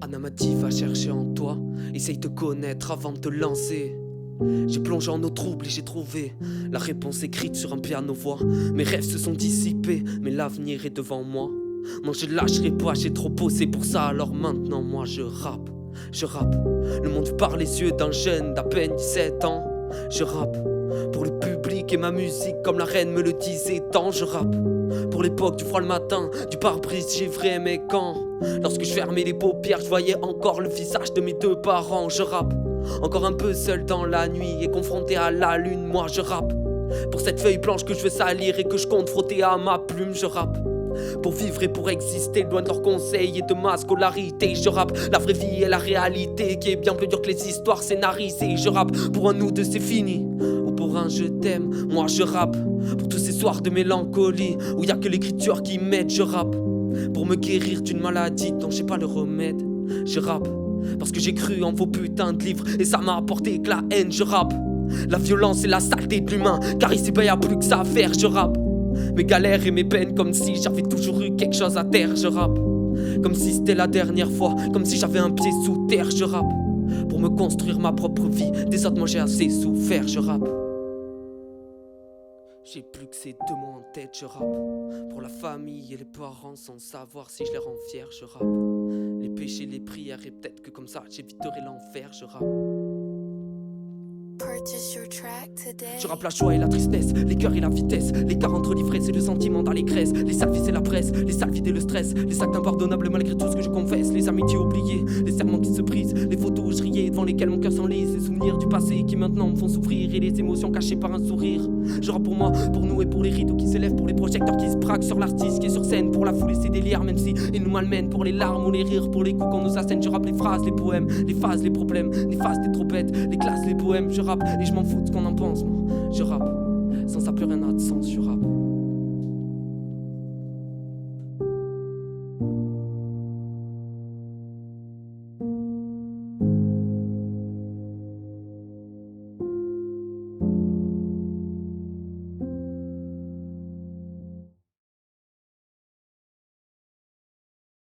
Anna m'a dit va chercher en toi, essaye de connaître avant de te lancer. J'ai plongé en eau trouble et j'ai trouvé la réponse écrite sur un piano-voix. Mes rêves se sont dissipés, mais l'avenir est devant moi. Non, je lâcherai pas, j'ai trop bossé pour ça. Alors maintenant moi je rappe. Le monde par les yeux d'un jeune d'à peine 17 ans. Je rappe pour le public et ma musique comme la reine me le disait tant. Je rappe pour l'époque du froid le matin, du pare-brise givré mes camps. Lorsque je fermais les paupières, je voyais encore le visage de mes deux parents. Je rappe encore un peu seul dans la nuit et confronté à la lune. Moi je rappe pour cette feuille blanche que je veux salir et que je compte frotter à ma plume. Je rappe pour vivre et pour exister, loin de leurs conseils et de ma scolarité. Je rappe la vraie vie et la réalité qui est bien plus dure que les histoires scénarisées. Je rappe pour un nous deux c'est fini, ou pour un je t'aime. Moi je rappe pour tous ces soirs de mélancolie où y a que l'écriture qui m'aide. Je rappe pour me guérir d'une maladie dont j'ai pas le remède. Je rappe parce que j'ai cru en vos putains de livres et ça m'a apporté que la haine. Je rappe la violence et la saleté de l'humain, car ici bah y'a plus que ça à faire. Je rappe mes galères et mes peines comme si j'avais toujours eu quelque chose à terre. Je rappe comme si c'était la dernière fois, comme si j'avais un pied sous terre. Je rappe pour me construire ma propre vie, des autres moi j'ai assez souffert. Je rappe, j'ai plus que ces deux mots en tête. Je rappe pour la famille et les parents sans savoir si je les rends fiers. Je rappe les péchés, les prières et peut-être que comme ça j'éviterai l'enfer. Je rappe. Je rappe la joie et la tristesse, les cœurs et la vitesse, l'écart entre l'ivresse et le sentiment dans les graisses, les sales vies et la presse, les sales vides et le stress, les actes impardonnables malgré tout ce que je confesse, les amitiés oubliées, les serments qui se brisent, les photos où je riais devant lesquelles mon cœur s'enlise, les souvenirs du passé qui maintenant me font souffrir et les émotions cachées par un sourire. Je rappe pour moi, pour nous et pour les rideaux qui s'élèvent, pour les projecteurs qui se braquent sur l'artiste qui est sur scène, pour la foule et ses délires même si ils nous malmènent, pour les larmes ou les rires, pour les coups qu'on nous assène. Je rappe les phrases, les poèmes, les phases, les problèmes, les phases des trop bêtes, les classes, les poèmes. Je rappe et je m'en fous de ce qu'on en pense, moi. Je rappe, sans ça plus rien n'a de sens, je rappe.